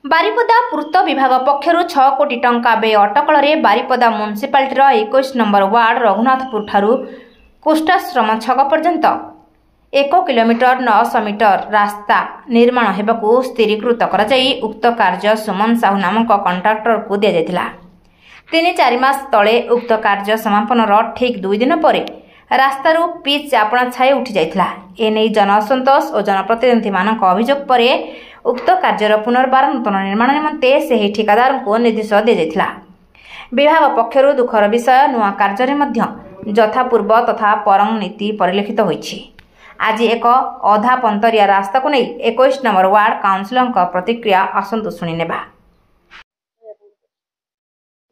ବାରିପଦା ପୂର୍ତ୍ତ ବିଭାଗ ପକ୍ଷରୁ 6 କୋଟି ଟଙ୍କା ବ୍ୟୟ ଅଟକଳରେ ବାରିପଦା ମ୍ୟୁନିସିପାଲିଟିର 21 ନମ୍ବର ୱାର୍ଡ ରଘୁନାଥପୁର ଠାରୁ କୁଷ୍ଠାଶ୍ରମ ଛକ ପର୍ଯ୍ୟନ୍ତ 1 କିଲୋମିଟର 900 ମିଟର ରାସ୍ତା ନିର୍ମାଣ ହେବାକୁ ସ୍ଥିରୀକୃତ କରାଯାଇ ଉକ୍ତ କାର୍ଯ୍ୟ ସୁମନ ସାହୁ ନାମକ କଣ୍ଟ୍ରାକ୍ଟରକୁ ଦିଆଯାଇଥିଲା। 3-4 ମାସ ତଳେ ଉକ୍ତ କାର୍ଯ୍ୟ ସମାପନର ଠିକ୍ 2 ଦିନ ପରେ ରାସ୍ତାରୁ ପିଚ୍ ଆପଣା ଛାଇ ଉଠି ଯାଇଥିଲା। ଏନେଇ ଜନଅସନ୍ତୋଷ ଓ ଜନପ୍ରତିନିଧିମାନଙ୍କ ଅଭିଯୋଗ ପରେ ଉକ୍ତ କାର୍ଯ୍ୟର ପୁନର୍ବାର ନୂତନ ନିର୍ମାଣ ନିମନ୍ତେ ସେହି ଠିକାଦାରଙ୍କୁ ନିର୍ଦ୍ଦେଶ ଦିଆଯାଇଥିଲା। ବିଭାଗ ପକ୍ଷରୁ ଦୁଃଖର ବିଷୟ, ନୂଆ କାର୍ଯ୍ୟରେ ମଧ୍ୟ ଯଥାପୂର୍ବ ତଥା ପରଂ ନୀତି ପରିଲକ୍ଷିତ ହୋଇଛି। ଆଜି ଏକ ଅଧା ପନ୍ତରିଆ ରାସ୍ତାକୁ ନେଇ 21 ନମ୍ବର ୱାର୍ଡ କାଉନ୍ସିଲରଙ୍କ ପ୍ରତିକ୍ରିୟା ଆସନ୍ତୁ ଶୁଣିନେବା।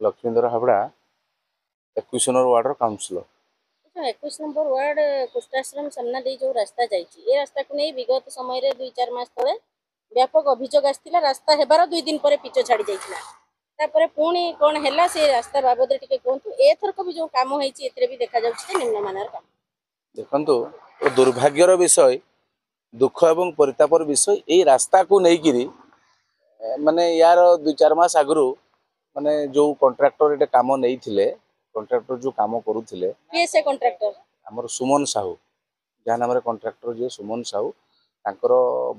लक्ष्मीधर हावड़ा 21 number ward councillor. 21 number ward कुष्ठाश्रम सामना दे जो रास्ता जाइए, ये रास्ता को नहीं विगत समय 2-4 मास तले व्यापक अभियोग आसला। रास्ता हेबार 2 दिन पर पिच छाड़ी जाता पुणी कौन है से रास्ता बाबद टे कहतु। एथरक भी जो काम होती भी देखा निम्नमानर काम देखु दुर्भाग्यर विषय, दुख एवं परितापर विषय। ये रास्ता को लेकिन माने यार 2-4 मास आगु माने जो कॉन्ट्रैक्टर ये काम नहीं थिले, कॉन्ट्रैक्टर जो काम करुथिले से कॉन्ट्रैक्टर हमर सुमन साहू, जहाँ नाम कॉन्ट्रैक्टर जे सुमन साहू, तांकर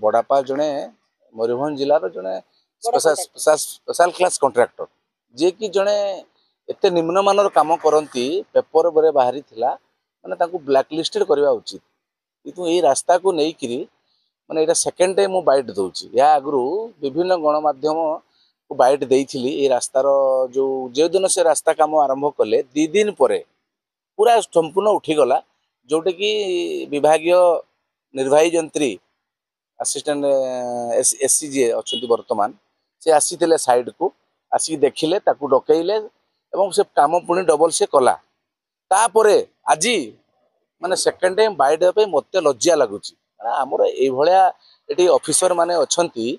बड़ापा जने मयूरभंज जिलार जने स्पेशल क्लास कॉन्ट्रैक्टर, जे कि जने एते निम्नमानर काम करती पेपर बरे बाहरी थिला, माने तांको ब्लैकलिस्टेड करवा उचित। किंतु ये रास्ता को लेकिन माने एटा सेकेंड टाइम मु बाइट दउची। या आगु विभिन्न गणमाध्यम को बाइट देइथिली। ये रास्तार जो दिन से रास्ता काम आरंभ कले 2 दिन पर पूरा संपूर्ण उठीगला, जोटे कि विभागीय निर्वाही जंत्री असिस्टेंट एससी जी अच्छा वर्तमान से आसी साइड को आसिक देखिले, ताकू डकैले एवं से काम पुणी डबल से कला। तापरे आज माने सेकेंड टाइम बाइट पे मत लज्जा लगुच। आमर ये ऑफिसर माने अच्छी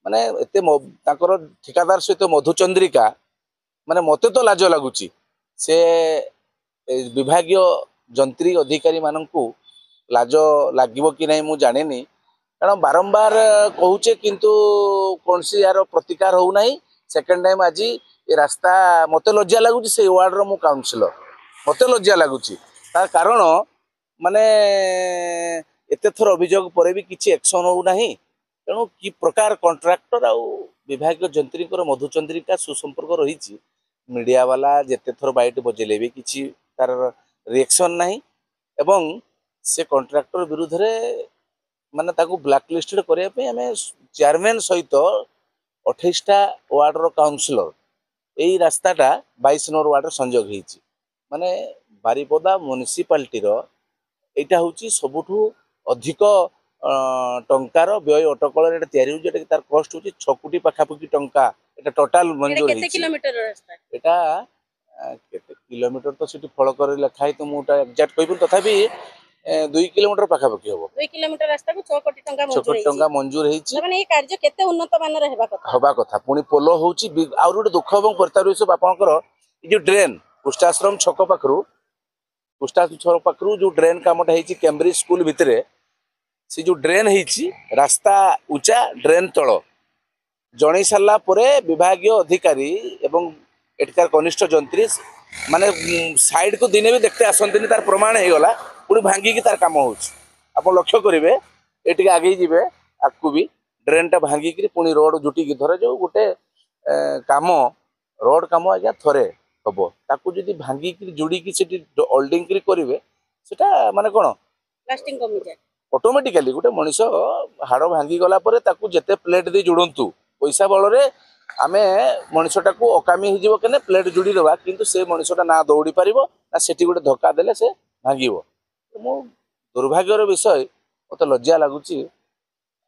माने एते ताकर ठिकादार सहित मधुचंद्रिका माने मते तो लाज लगुच। से विभागीय जंत्री अधिकारी माननकु लाज लागिबो कि नहीं मु जानिनी, कारण बारंबार कहूचे किंतु कौन सी यार प्रतिकार हो नहीं। सेकेंड टाइम आज ये रास्ता मते लज्जा लगुच। से वार्ड रो मु काउंसिलर, मते लज्जा लगुच। तार कारण माने एते थर अभियोग पर भी किसी एक्शन हो नहीं। तेणु कि प्रकार कॉन्ट्रैक्टर आउ विभागीय जंत्री मधुचंद्रिका सुसंपर्क रही। मीडिया वाला जेते थर बाइट बजेले भी किसी तार रिएक्शन नहीं। एवं से कॉन्ट्रैक्टर विरुद्ध रे माने ताकू ब्लैकलिस्टेड करने पे आमे चेयरमैन सहित 28टा वार्ड रो काउंसिलर यही रास्ताटा 22 नंबर वार्ड संजोग होती। माने बारिपदा म्युनिसिपालिटी रो एटा होची सबुठु अधिक टंकार व्यय अटकल तैयारी तार कस्ट होची 6 कोटी पाखापाखि टंका। एटा टोटाल मंजूर केते किलोमीटर रास्ता एटा केते किलोमीटर तो सिटी फलकर लिखा है, तो मुटा एग्जैक्ट कहबो तथापि 2 किलोमीटर पाखापाखि हो। 2 किलोमीटर रास्ता को 6 कोटी टंका मंजूर 6 कोटी टंका मंजूर हेची। माने ये कार्य केते उन्नत मानर हेबा कथा पुणी पोलो होची। आउर गोटे दुख एवं परिताप विषय आपनकर जो ड्रेन कुष्ठाश्रम छक पाखरु जो ड्रेन कामटा हेची कैम्ब्रिज स्कूल भितरे से जो ड्रेन हेची रास्ता उचा ड्रेन तल जणै सारा परे विभागीय अधिकारी एवं एटकार कनिष्ठ जंत्री माने साइड को दिने भी देखते आसंतनी। तार प्रमाण हो गला पुणी भांगिकी तार काम होची। आप लक्ष्य करेंगे ये आगे जीवे आपको भी ड्रेन टा भांगिकी पुणी रोड जुटिकी धरे जो गोटे काम रोड काम आज्ञा थरे हम ताकू जदि भांगिकी जोड़िकी से होल्डिंग करेंगे सेटा माने कौन लास्टिंग कमी जाए ऑटोमेटिकली गोटे मनीष हाड़ भांगी गला परे ताकू जेते प्लेट दे जोड़ंतु पैसा बल रे आमे मनीषटा को अकामी हो के प्लेट जोड़ी दबा, किंतु से मनीषटा ना दौड़ी पार ना से गोटे धक्का देले से भांग। मो दुर्भाग्यर विषय मत लज्जा लगुच।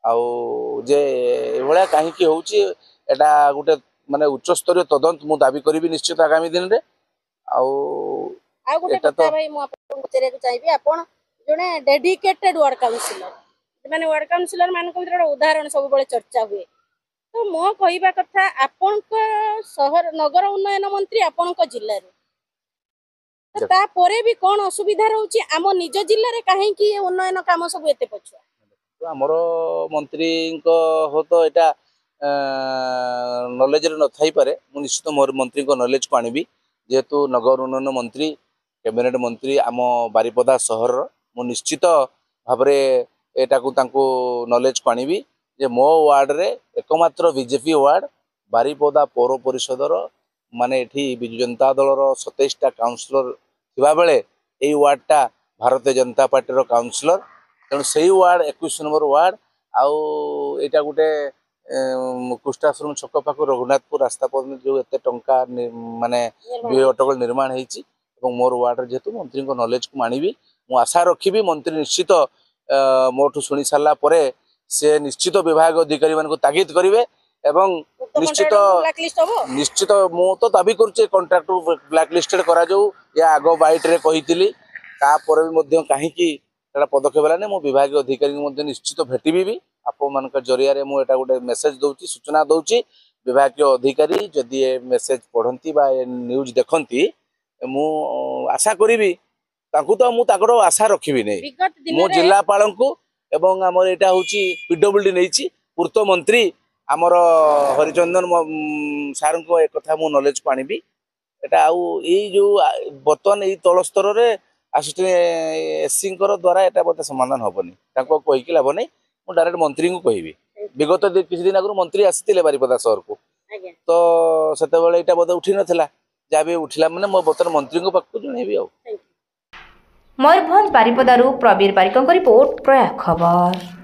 आए कहीं होची एटा गोटे माने उच्च स्तरीय तदंत मु दाबी करी निश्चित आगामी दिन रे। आ गोटे कथा भाई मु आपन पचरे चाहिबी आपन जने डेडिकेटेड वार्ड काउंसिलर माने वार्ड काउंसिलर मान को उदाहरण सब बळे चर्चा हुए। तो मो कहवा कथा आपन शहर नगर उन्नयन मंत्री आपन जिल्ला रे ता परे भी कोन असुविधा रहउची आम निज जिल्ला रे काहे कि उन्नयन काम सब एते पछुआ। हमर मंत्री को हो तो एटा नॉलेज रे न थाई पारे मु निश्चित मोर मंत्री को नॉलेज को आनिबी जेहेतु नगर उन्नयन मंत्री कैबिनेट मंत्री आम बारिपदा सहर मु निश्चित भाव एटा को तांको नॉलेज को आनिबी जे मो वार्ड रे एकमात्र बीजेपी वार्ड बारिपदा पौर परिषदर माने एठी बिजु जनता दल 27टा काउंसिलर थिबा बेले एई वार्डटा भारतीय जनता पार्टी रो काउंसिलर तेणु से वार्ड 21 नंबर वार्ड आउ एटा गोटे कुष्ठाश्रम छक पाख रघुनाथपुर रास्ता पर्यटन जो एत टंका माने अटकल निर्माण होती मोर वार्ड जेहेतु मंत्री को नॉलेज को मानिबी मु आशा रखी मंत्री निश्चित मोठू शुणी सारा से निश्चित विभाग अधिकारी मान तागिद करेंगे एवं निश्चित मु तो दाबी करुचे कंट्राक्टर ब्लैक लिस्टेड करा जाऊ या आग बाइट रे कही कहीं पदक्षेप है मो विभाग अधिकारी निश्चित भेटबी भी आप मान जरिया मुझे गोटे मेसेज दूसरी सूचना दूसरी विभाग अधिकारी जदि ए मेसेज पढ़ती न्यूज देखती मु आशा करी तो मुझे आशा रखी नहीं मो जिलापाल को एवं आमर यहाँ हूँ पीडब्ल्यूडी नहीं पूर्त मंत्री आमर हरिचंदन सार को एक कथा मु नॉलेज को आनिबी एटा आउ जो बर्तमान यही तल स्तर में असिस्टेंट एससी द्वारा एटा बोलते समाधान हेनी कहीकि लाभ नहीं मु डायरेक्ट मंत्री को कहि विगत किसी दिन आगु मंत्री आसी बारिपदा सहर को तो से बोधे उठी नाला जहाँ भी उठला मैंने मो बर्तमान मंत्री को पाक जनइबी आ मयूरभंज बारिपदारू प्रवीर बारिकों रिपोर्ट प्रयाग खबर।